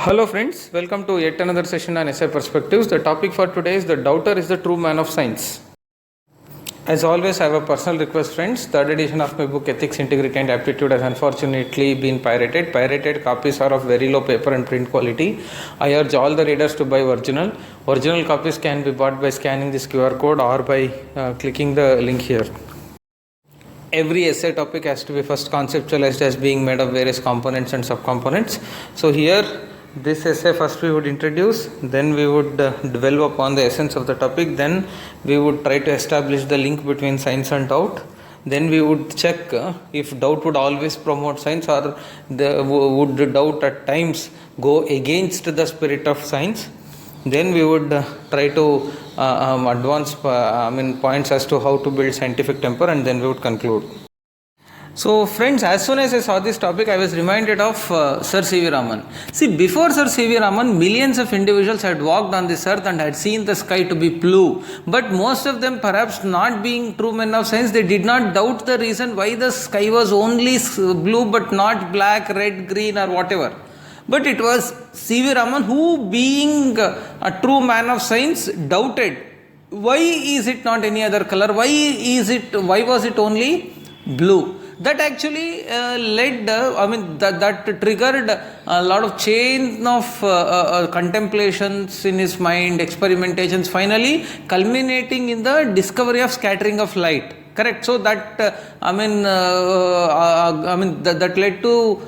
Hello friends, welcome to yet another session on essay perspectives. The topic for today is the doubter is the true man of science. As always, I have a personal request friends. Third edition of my book Ethics, Integrity and Aptitude has unfortunately been pirated. Pirated copies are of very low paper and print quality. I urge all the readers to buy original. Original copies can be bought by scanning this QR code or by clicking the link here. Every essay topic has to be first conceptualized as being made of various components and subcomponents. So here this essay first we would introduce, then we would develop upon the essence of the topic, then we would try to establish the link between science and doubt, then we would check if doubt would always promote science or would doubt at times go against the spirit of science. Then we would try to advance points as to how to build scientific temper, and then we would conclude. So friends, as soon as I saw this topic, I was reminded of Sir C.V. Raman. See, before Sir C.V. Raman, millions of individuals had walked on this earth and had seen the sky to be blue. But most of them, perhaps not being true men of science, they did not doubt the reason why the sky was only blue but not black, red, green or whatever. But it was C.V. Raman who, being a true man of science, doubted. Why is it not any other color? Why was it only blue? That actually that triggered a lot of chain of contemplations in his mind, experimentations, finally culminating in the discovery of scattering of light. Correct. So that that led to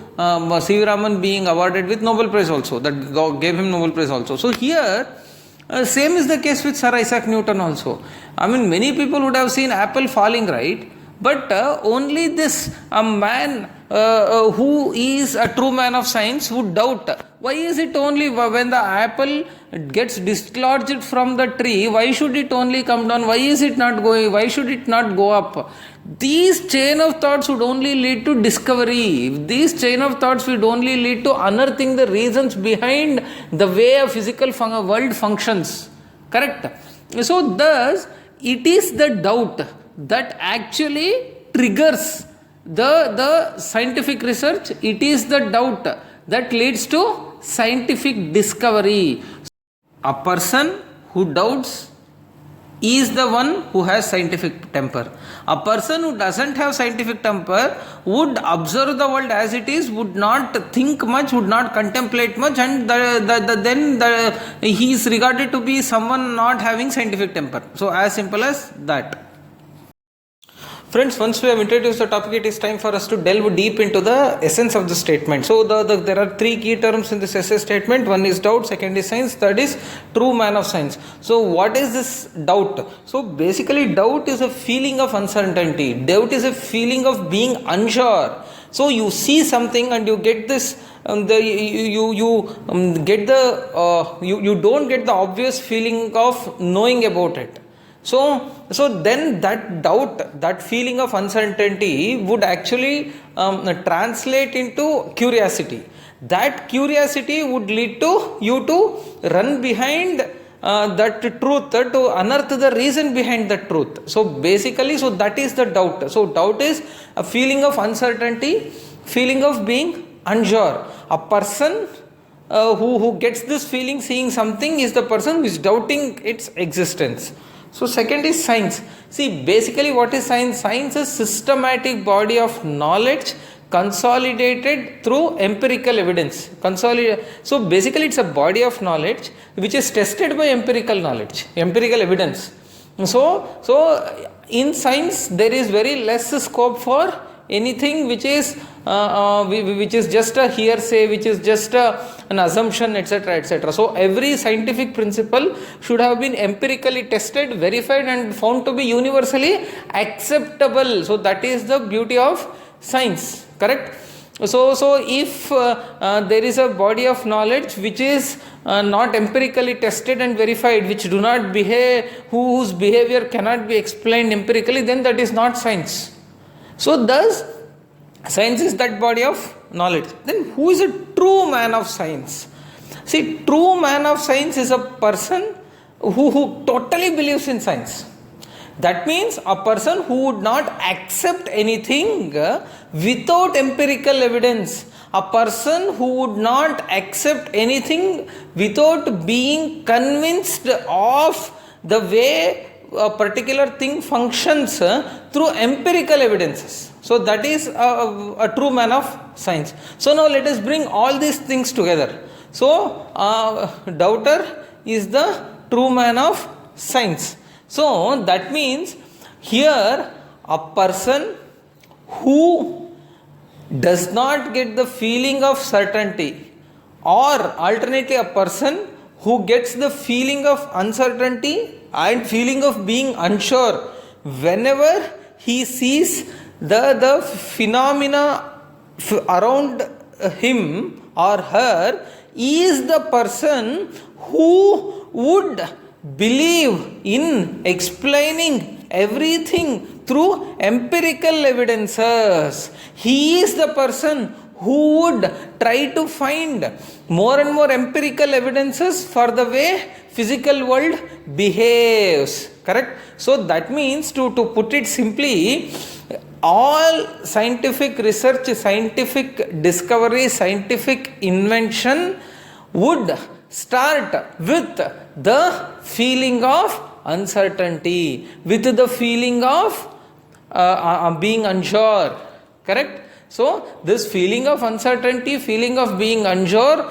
C.V. Raman being awarded with Nobel Prize also. That gave him Nobel Prize also. So here, same is the case with Sir Isaac Newton also. Many people would have seen apple falling, right? But only this man who is a true man of science would doubt. Why is it only when the apple gets dislodged from the tree, why should it only come down? Why is it not going? Why should it not go up? These chain of thoughts would only lead to discovery. These chain of thoughts would only lead to unearthing the reasons behind the way a physical world functions. Correct? So thus, it is the doubt that actually triggers the scientific research. It is the doubt that leads to scientific discovery. A person who doubts is the one who has scientific temper. A person who doesn't have scientific temper would observe the world as it is, would not think much, would not contemplate much, and then he is regarded to be someone not having scientific temper. So as simple as that. Friends, once we have introduced the topic, it is time for us to delve deep into the essence of the statement. So there are three key terms in this essay statement. One is doubt, second is science, third is true man of science. So what is this doubt? So basically doubt is a feeling of uncertainty. Doubt is a feeling of being unsure. So you see something and you get this you don't get the obvious feeling of knowing about it. So then that doubt, that feeling of uncertainty would actually translate into curiosity. That curiosity would lead to you to run behind that truth, to unearth the reason behind the truth. So basically, that is the doubt. So doubt is a feeling of uncertainty, feeling of being unsure. A person who gets this feeling seeing something is the person who is doubting its existence. So second is science. See, basically what is science? Science is systematic body of knowledge consolidated through empirical evidence. So basically it's a body of knowledge which is tested by empirical evidence. So in science there is very less scope for anything which is just a hearsay, which is just an assumption, etc. So every scientific principle should have been empirically tested, verified and found to be universally acceptable. So that is the beauty of science. Correct? So if there is a body of knowledge which is not empirically tested and verified, which do not behave, whose behavior cannot be explained empirically, then that is not science. So thus, science is that body of knowledge. Then who is a true man of science? See, true man of science is a person who totally believes in science. That means a person who would not accept anything without empirical evidence. A person who would not accept anything without being convinced of the way a particular thing functions through empirical evidences. So that is a true man of science. So now let us bring all these things together. So doubter is the true man of science. So that means here a person who does not get the feeling of certainty, or alternately a person who gets the feeling of uncertainty and feeling of being unsure whenever he sees the phenomena around him or her, is the person who would believe in explaining everything through empirical evidences. He is the person who would try to find more and more empirical evidences for the way physical world behaves. Correct? So that means, to put it simply, all scientific research, scientific discovery, scientific invention would start with the feeling of uncertainty, with the feeling of being unsure. Correct? So this feeling of uncertainty, feeling of being unsure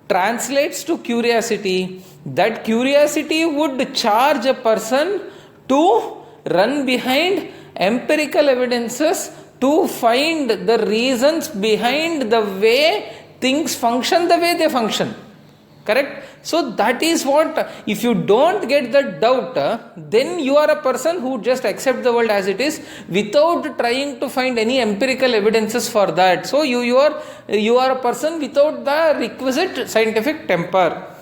translates to curiosity. That curiosity would charge a person to run behind empirical evidences to find the reasons behind the way things function the way they function. Correct? So that is what, if you don't get the doubt, then you are a person who just accept the world as it is without trying to find any empirical evidences for that. So you are a person without the requisite scientific temper.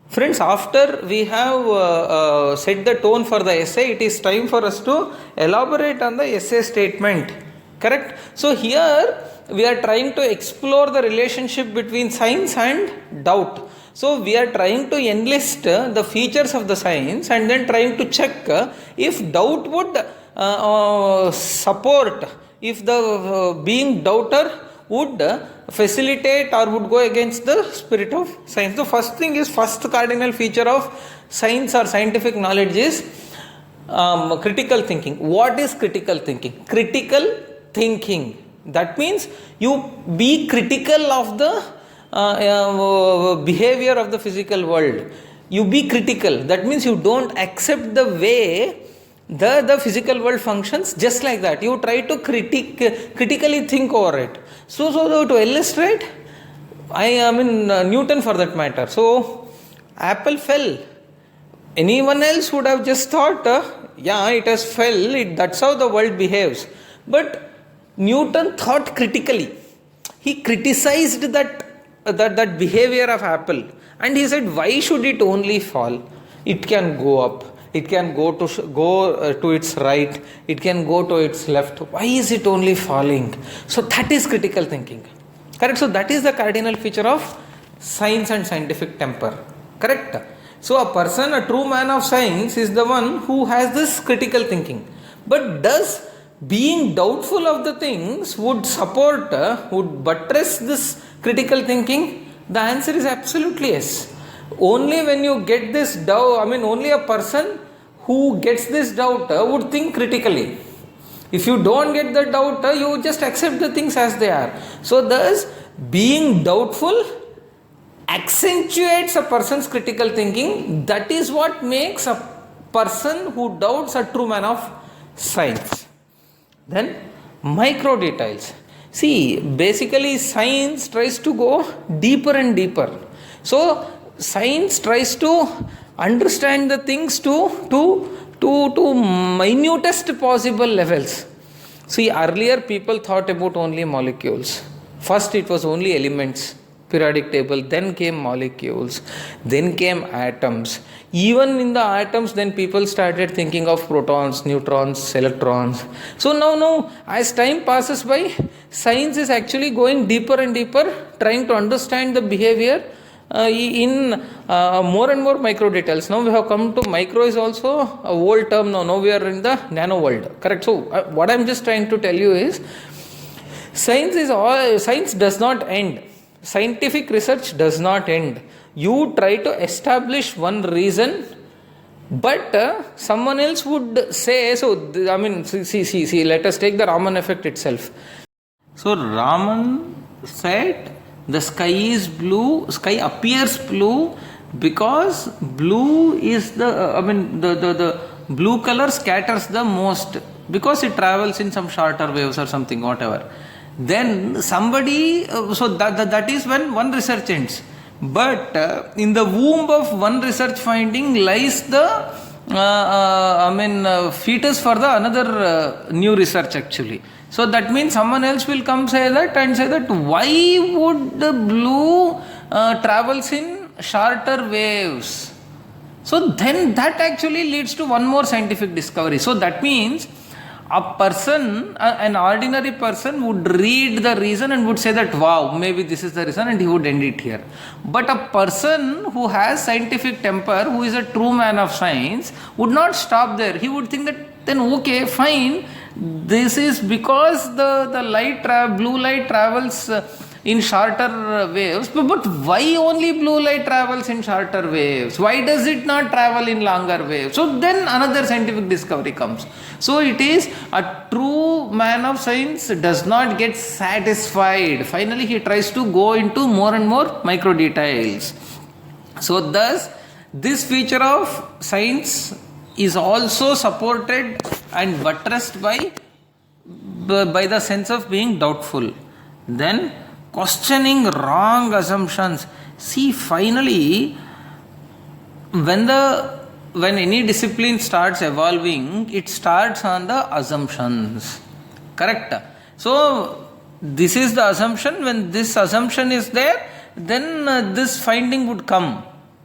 Friends, after we have set the tone for the essay, it is time for us to elaborate on the essay statement. Correct? So here we are trying to explore the relationship between science and doubt. So we are trying to enlist the features of the science and then trying to check if doubt would support, if the being doubter would facilitate or would go against the spirit of science. The first thing is, first cardinal feature of science or scientific knowledge is critical thinking. What is critical thinking? Critical thinking, that means you be critical of the behavior of the physical world. You be critical, that means you don't accept the way the physical world functions just like that. You try to critically think over it. So to illustrate, I mean Newton for that matter. So apple fell. Anyone else would have just thought, yeah, it has fell, that's how the world behaves. But Newton thought critically. He criticized that behavior of apple, and he said, why should it only fall? It can go up, it can go to its right, it can go to its left. Why is it only falling? So that is critical thinking. Correct? So that is the cardinal feature of science and scientific temper. Correct? So a person, a true man of science, is the one who has this critical thinking. But does being doubtful of the things would support, would buttress this critical thinking? The answer is absolutely yes. Only when you get this doubt, only a person who gets this doubt would think critically. If you don't get the doubt, you just accept the things as they are. So thus, being doubtful accentuates a person's critical thinking. That is what makes a person who doubts a true man of science. Then micro details. See, basically science tries to go deeper and deeper. So science tries to understand the things to minutest possible levels. See, earlier people thought about only molecules. First it was only elements, periodic table, then came molecules, then came atoms. Even in the atoms, then people started thinking of protons, neutrons, electrons. So now as time passes by, science is actually going deeper and deeper, trying to understand the behavior in more and more micro details. Now we have come to micro is also a old term now. Now we are in the nano world. Correct? So what I am just trying to tell you is, Science does not end. Scientific research does not end. You try to establish one reason, but someone else would say, so I mean, see, let us take the Raman effect itself. So Raman said the sky is blue, sky appears blue because blue is the blue color scatters the most because it travels in some shorter waves or something, whatever. Then somebody, so that is when one research ends. But in the womb of one research finding lies the fetus for the another new research actually. So that means someone else will come say that why would the blue travels in shorter waves? So then that actually leads to one more scientific discovery. So that means a person, an ordinary person would read the reason and would say that wow, maybe this is the reason, and he would end it here. But a person who has scientific temper, who is a true man of science, would not stop there. He would think that then okay, fine, this is because the blue light travels in shorter waves, but why only blue light travels in shorter waves? Why does it not travel in longer waves? So then another scientific discovery comes. So it is a true man of science does not get satisfied. Finally he tries to go into more and more micro details. So thus this feature of science is also supported and buttressed by the sense of being doubtful. Then questioning wrong assumptions. See, finally, when any discipline starts evolving, it starts on the assumptions. Correct? So this is the assumption. When this assumption is there, then this finding would come.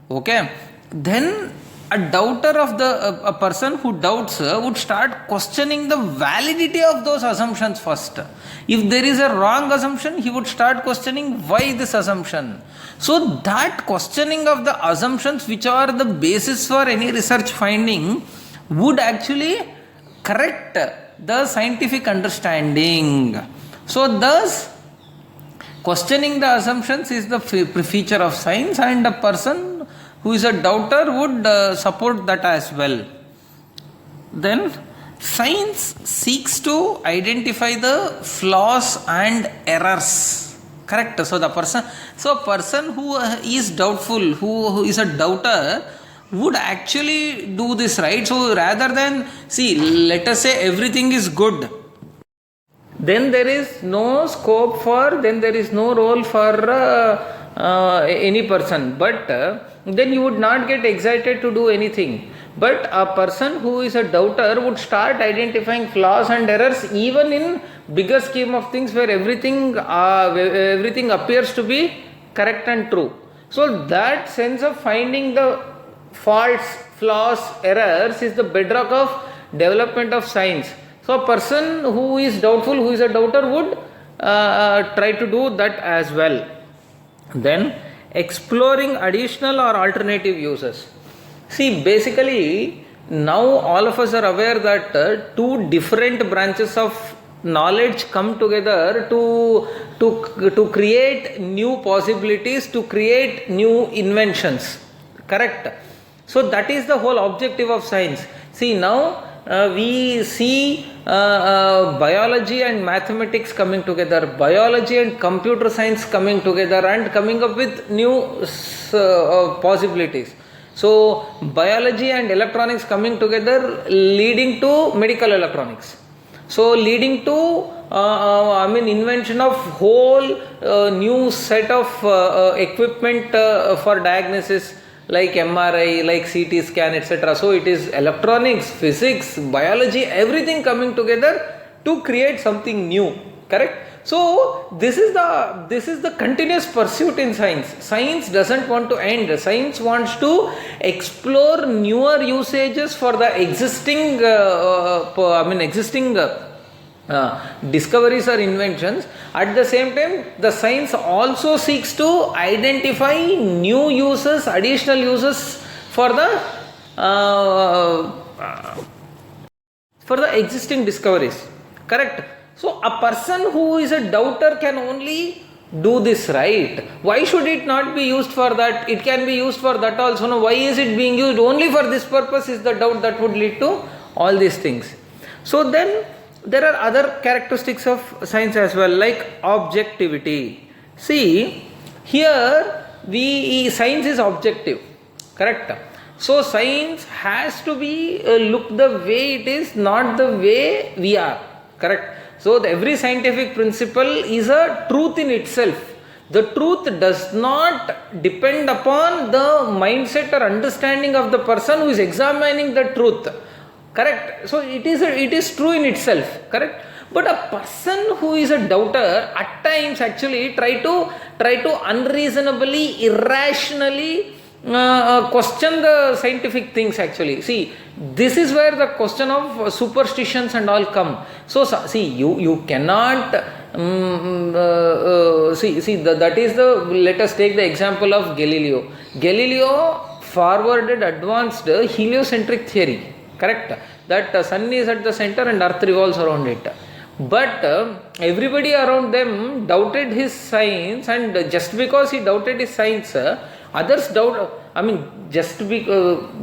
Okay? Then a doubter of a person who doubts would start questioning the validity of those assumptions first. If there is a wrong assumption, he would start questioning why this assumption. So that questioning of the assumptions which are the basis for any research finding would actually correct the scientific understanding. So thus questioning the assumptions is the feature of science, and a person who is a doubter would support that as well. Then science seeks to identify the flaws and errors. Correct? So a person who is doubtful, who is a doubter, would actually do this, right? So rather than, let us say everything is good, then there is no scope there is no role for any person, but then you would not get excited to do anything. But a person who is a doubter would start identifying flaws and errors even in bigger scheme of things where everything appears to be correct and true. So that sense of finding the faults, flaws, errors is the bedrock of development of science. So a person who is doubtful, who is a doubter would try to do that as well. Then exploring additional or alternative uses. See, basically now all of us are aware that two different branches of knowledge come together to create new possibilities, to create new inventions. Correct? So that is the whole objective of science. See, now we see biology and mathematics coming together, biology and computer science coming together and coming up with new possibilities. So biology and electronics coming together leading to medical electronics. So leading to invention of whole new set of equipment for diagnosis, like MRI, like CT scan, etc. So it is electronics, physics, biology, everything coming together to create something new. Correct? So this is the continuous pursuit in science. Science doesn't want to end. Science wants to explore newer usages for the existing discoveries or inventions. At the same time, the science also seeks to identify new uses, additional uses for the existing discoveries. Correct? So a person who is a doubter can only do this, right? Why should it not be used for that? It can be used for that also. No, why is it being used only for this purpose is the doubt that would lead to all these things. So then there are other characteristics of science as well, like objectivity. See, here science is objective, correct? So science has to be looked the way it is, not the way we are, correct? So every scientific principle is a truth in itself. The truth does not depend upon the mindset or understanding of the person who is examining the truth, correct? So it is true in itself, correct? But a person who is a doubter at times actually try to unreasonably, irrationally question the scientific things actually. See, this is where the question of superstitions and all come. So see, you cannot that is the, let us take the example of Galileo. Galileo forwarded advanced heliocentric theory, correct? That sun is at the center and earth revolves around it. But everybody around them doubted his science, and just because he doubted his science, others doubt.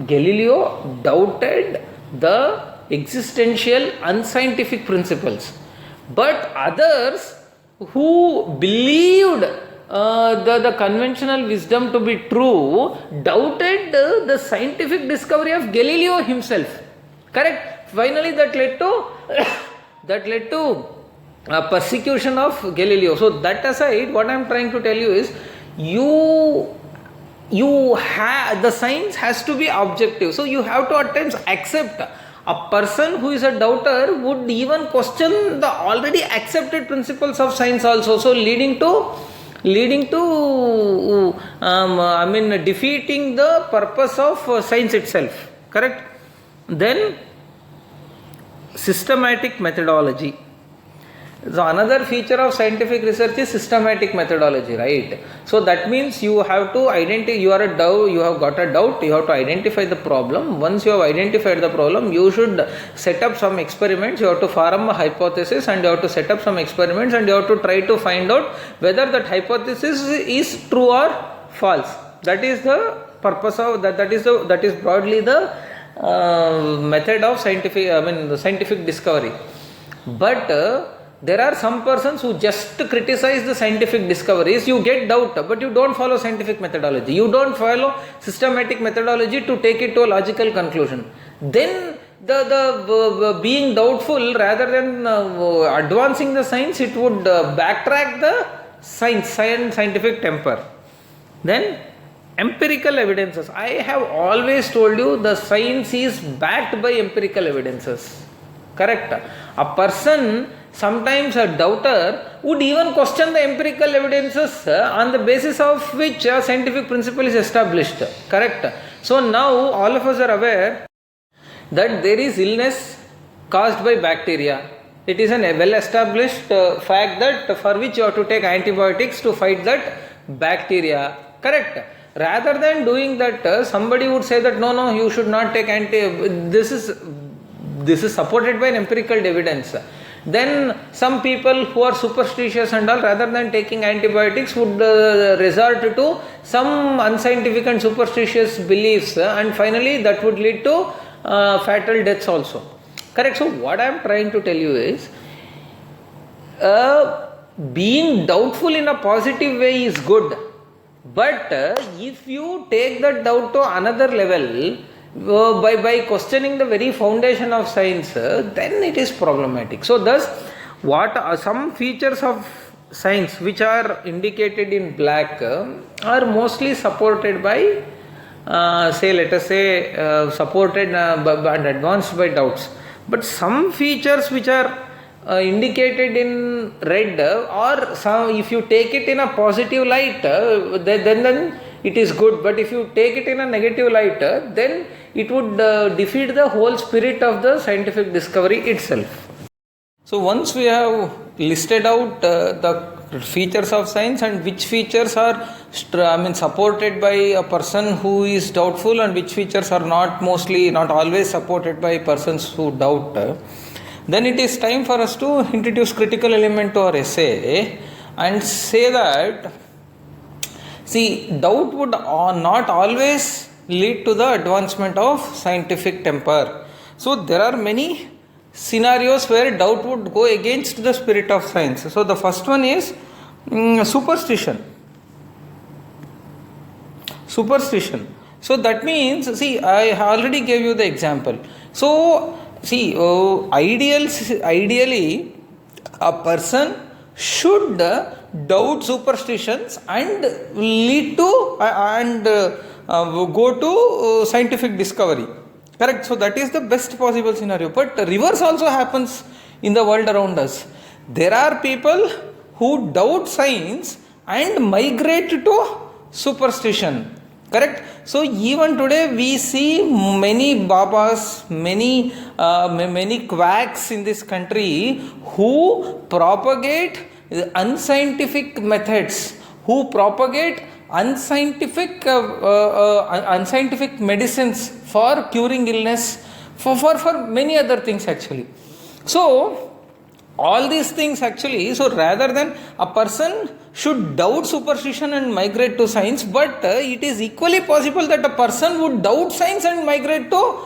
Galileo doubted the existential unscientific principles, but others who believed the conventional wisdom to be true doubted the scientific discovery of Galileo himself, correct? Finally that led to persecution of Galileo. So that aside, what I am trying to tell you is, the science has to be objective. So you have to at times accept. A person who is a doubter would even question the already accepted principles of science also. So leading to defeating the purpose of science itself, correct? Then systematic methodology. So another feature of scientific research is systematic methodology, right? So that means you have to identify, you have got a doubt, you have to identify the problem. Once you have identified the problem, you should set up some experiments, you have to form a hypothesis, and you have to set up some experiments, and you have to try to find out whether that hypothesis is true or false. That is the purpose of that is broadly the method of scientific discovery. But there are some persons who just criticize the scientific discoveries. You get doubt, but you don't follow scientific methodology. You don't follow systematic methodology to take it to a logical conclusion. Then the being doubtful, rather than advancing the science, it would backtrack the scientific temper. Then empirical evidences. I have always told you the science is backed by empirical evidences, correct? A person, sometimes a doubter, would even question the empirical evidences on the basis of which a scientific principle is established, correct? So now all of us are aware that there is illness caused by bacteria. It is a well established fact that for which you have to take antibiotics to fight that bacteria, correct? Rather than doing that, somebody would say that no, you should not take this is supported by an empirical evidence. Then some people who are superstitious and all, rather than taking antibiotics, would resort to some unscientific and superstitious beliefs, and finally that would lead to fatal deaths also, correct? So what I am trying to tell you is, being doubtful in a positive way is good, but if you take that doubt to another level, by questioning the very foundation of science, then it is problematic. So thus, what are some features of science which are indicated in black are mostly supported by supported and advanced by doubts. But some features which are indicated in red, or some, if you take it in a positive light, then it is good. But if you take it in a negative light, then it would defeat the whole spirit of the scientific discovery itself. So once we have listed out the features of science and which features are supported by a person who is doubtful and which features are not always supported by persons who doubt, then it is time for us to introduce critical element to our essay and say that, see, doubt would not always lead to the advancement of scientific temper. So there are many scenarios where doubt would go against the spirit of science. So the first one is superstition. Superstition. So that means, see, I already gave you the example. So see, ideally a person should doubt superstitions and lead to go to scientific discovery. Correct? So that is the best possible scenario. But reverse also happens in the world around us. There are people who doubt science and migrate to superstition. Correct? So even today we see many babas, many quacks in this country who propagate unscientific methods, who propagate unscientific medicines for curing illness, for many other things actually. So all these things actually, so rather than a person should doubt superstition and migrate to science, but it is equally possible that a person would doubt science and migrate to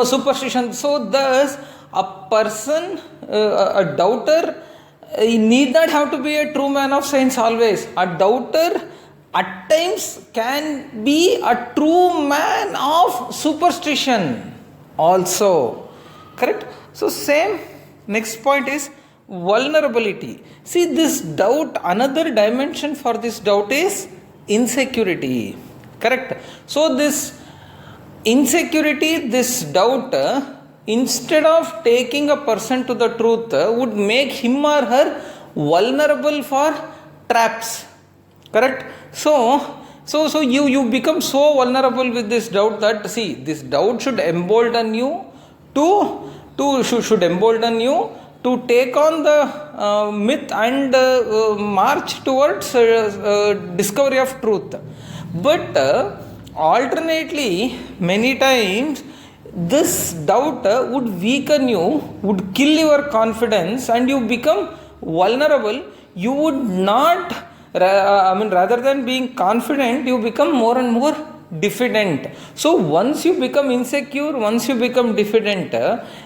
superstition. So thus a person, a doubter, need not have to be a true man of science always. A doubter at times can be a true man of superstition also. Correct? So same, next point is vulnerability. See, this doubt, another dimension for this doubt is insecurity. Correct? So this insecurity, this doubt, instead of taking a person to the truth, would make him or her vulnerable for traps. Correct? So you become so vulnerable with this doubt that, see, this doubt should embolden you should embolden you to take on the myth and march towards discovery of truth. But alternately, many times this doubt would weaken you, would kill your confidence, and you become vulnerable. You would not, rather than being confident, you become more and more diffident. So once you become insecure, once you become diffident,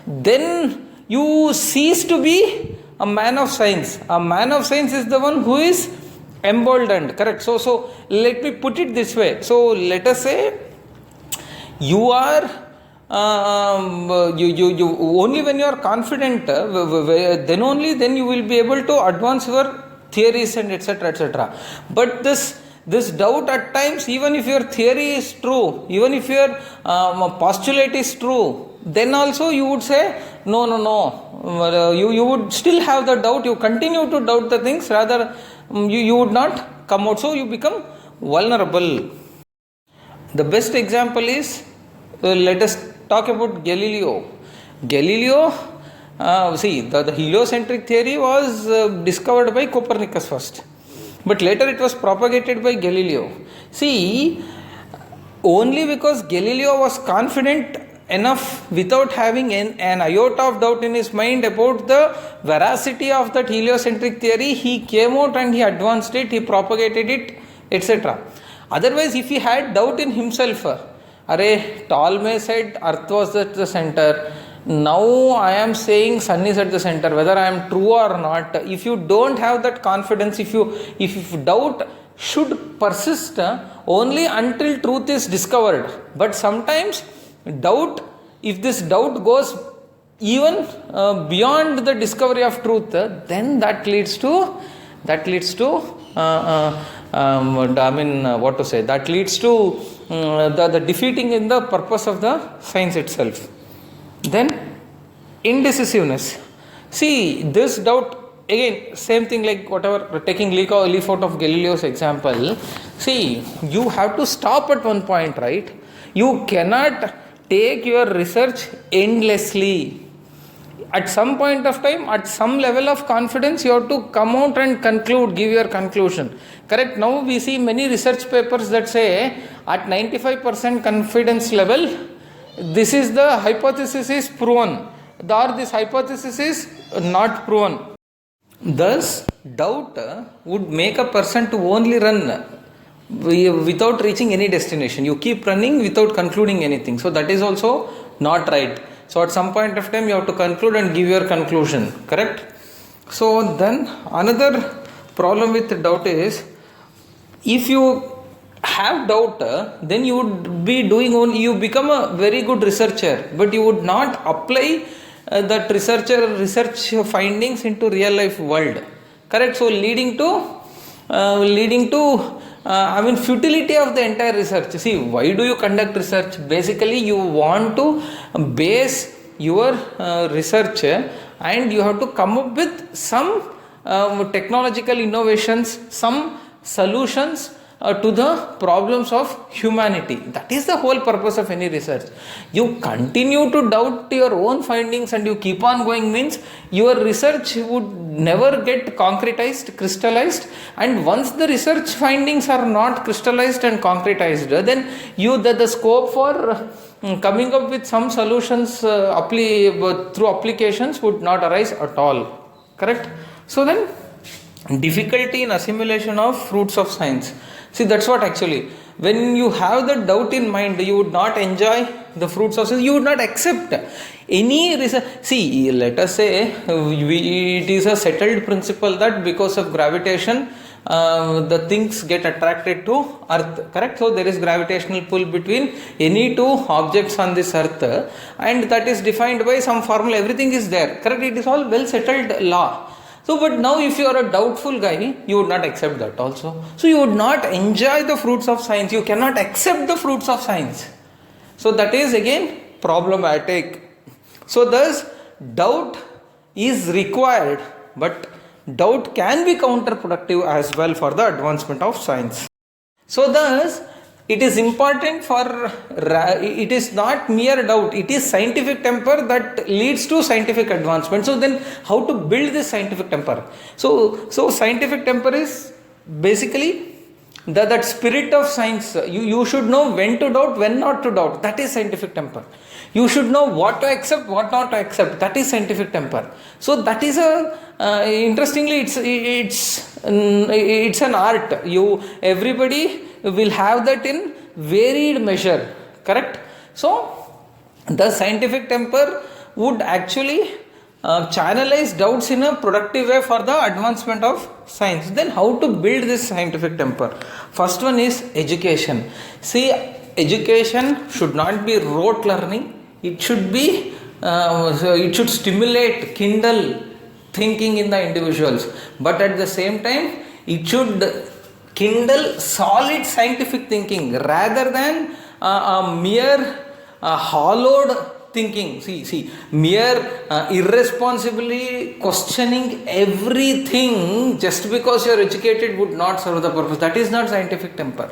then you cease to be a man of science. A man of science is the one who is emboldened. Correct? So let me put it this way. So let us say you are you only when you are confident, then you will be able to advance your theories and etc. But this doubt at times, even if your theory is true, even if your postulate is true, then also you would say no, you would still have the doubt. You continue to doubt the things, rather you would not come out. So you become vulnerable. The best example is, let us talk about Galileo. See, the heliocentric theory was discovered by Copernicus first, but later it was propagated by Galileo. See, only because Galileo was confident enough without having an iota of doubt in his mind about the veracity of that heliocentric theory, he came out and he advanced it, he propagated it, etc. Otherwise, if he had doubt in himself, Ptolemy said Earth was at the center, now I am saying sun is at the center, whether I am true or not. If you don't have that confidence, if doubt should persist only until truth is discovered. But sometimes doubt, if this doubt goes even beyond the discovery of truth, then that leads to the defeating in the purpose of the science itself. Then indecisiveness. See, this doubt, again same thing like whatever, taking leaf out of Galileo's example. See, you have to stop at one point, right? You cannot take your research endlessly. At some point of time, at some level of confidence, you have to come out and give your conclusion. Correct? Now we see many research papers that say at 95% confidence level, this is the hypothesis is proven. or this hypothesis is not proven. Thus, doubt would make a person to only run without reaching any destination. You keep running without concluding anything. So that is also not right. So at some point of time you have to conclude and give your conclusion. Correct? So then another problem with doubt is, if you have doubt, then you would be doing only, you become a very good researcher, but you would not apply that research findings into real life world. Correct? So leading to futility of the entire research. See, why do you conduct research? Basically, you want to base your research, and you have to come up with some technological innovations, some solutions to the problems of humanity. That is the whole purpose of any research. You continue to doubt your own findings and you keep on going, means your research would never get concretized, crystallized, and once the research findings are not crystallized and concretized, then the scope for coming up with some solutions through applications would not arise at all. Correct? So then, difficulty in assimilation of fruits of science. See, that's what actually, when you have the doubt in mind, you would not enjoy the fruits of science, you would not accept any reason. See, let us say it is a settled principle that because of gravitation, the things get attracted to earth. Correct? So there is gravitational pull between any two objects on this earth, and that is defined by some formula. Everything is there. Correct? It is all well settled law. So, but now if you are a doubtful guy, you would not accept that also. So, you would not enjoy the fruits of science. You cannot accept the fruits of science. So, that is again problematic. So, thus, doubt is required, but doubt can be counterproductive as well for the advancement of science. So, thus, it is important it is not mere doubt, it is scientific temper that leads to scientific advancement. So then how to build this scientific temper? So scientific temper is basically that spirit of science. You should know when to doubt, when not to doubt. That is scientific temper. You should know what to accept, what not to accept. That is scientific temper. So that is interestingly, it's an art. Everybody will have that in varied measure. Correct? So the scientific temper would actually channelize doubts in a productive way for the advancement of science. Then how to build this scientific temper? First one is education. See, education should not be rote learning. It should be it should stimulate, kindle thinking in the individuals, but at the same time it should kindle solid scientific thinking rather than mere hollowed thinking. See, mere irresponsibly questioning everything just because you are educated would not serve the purpose. That is not scientific temper.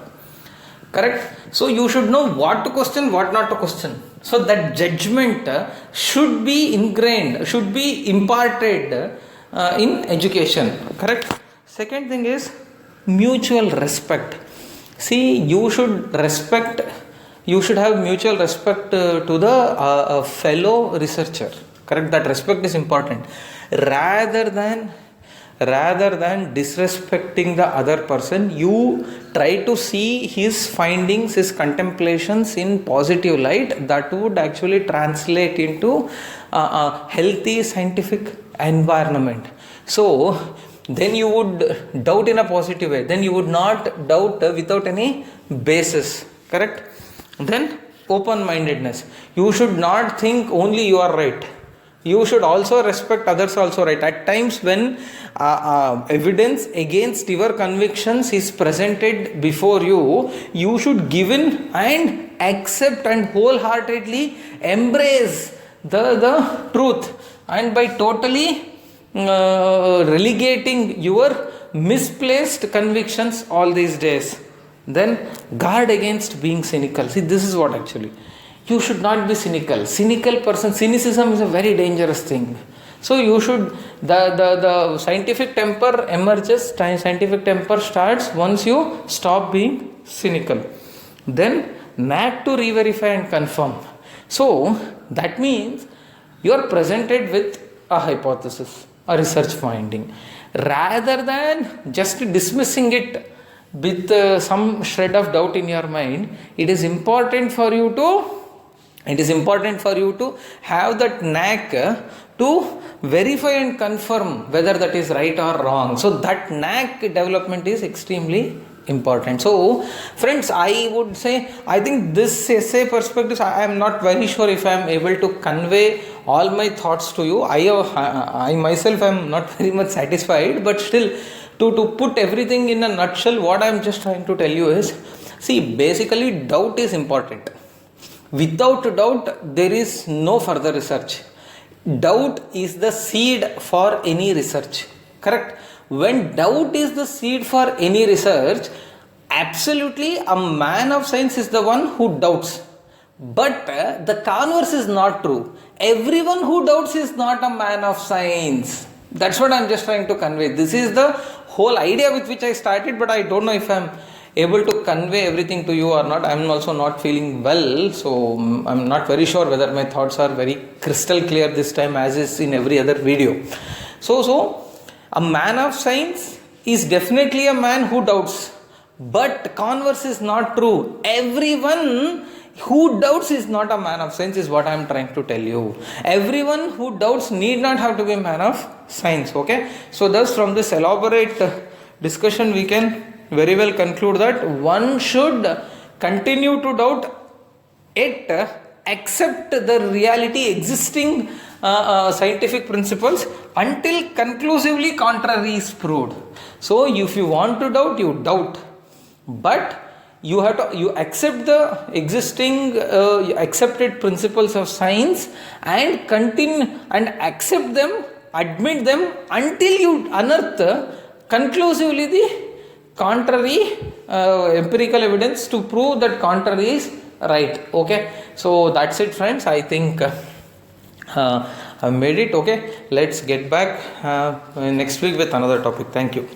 Correct? So you should know what to question, what not to question. So that judgment should be ingrained, should be imparted in education. Correct? Second thing is mutual respect. See, you should have mutual respect to the fellow researcher. Correct? That respect is important. Rather than disrespecting the other person, you try to see his findings, his contemplations in positive light. That would actually translate into a healthy scientific environment. So then you would doubt in a positive way. Then you would not doubt without any basis. Correct? Then open-mindedness. You should not think only you are right. You should also respect others also right. At times when evidence against your convictions is presented before you, you should give in and accept and wholeheartedly embrace the truth. And by totally relegating your misplaced convictions all these days, then guard against being cynical. See, this is what actually. You should not be cynical. Cynical person, cynicism is a very dangerous thing. So you should, the scientific temper emerges, scientific temper starts once you stop being cynical. Then knack to re-verify and confirm. So that means You are presented with a hypothesis, a research finding. Rather than just dismissing it with some shred of doubt in your mind, it is important for you to have that knack to verify and confirm whether that is right or wrong. So that knack development is extremely important. So friends, I would say, I think this essay perspectives, I am not very sure if I am able to convey all my thoughts to you. I myself am not very much satisfied, but still to put everything in a nutshell, what I am just trying to tell you is, see, basically doubt is important. Without doubt, there is no further research. Doubt is the seed for any research. Correct? When doubt is the seed for any research, absolutely a man of science is the one who doubts. But the converse is not true. Everyone who doubts is not a man of science. That's what I'm just trying to convey. This is the whole idea with which I started, but I don't know if I'm able to convey everything to you or not. I'm also not feeling well, so I'm not very sure whether my thoughts are very crystal clear this time as is in every other video. So a man of science is definitely a man who doubts, but converse is not true. Everyone who doubts is not a man of science is what I am trying to tell you. Everyone who doubts need not have to be a man of science. Okay, so thus from this elaborate discussion we can very well conclude that one should continue to doubt, yet accept the reality existing scientific principles until conclusively contrary is proved. So if you want to doubt, you doubt, but you accept the existing accepted principles of science and continue and accept them, admit them until you unearth conclusively the contrary empirical evidence to prove that contrary is right. Okay, so that's it, friends. I think I've made it. Okay, let's get back next week with another topic. Thank you.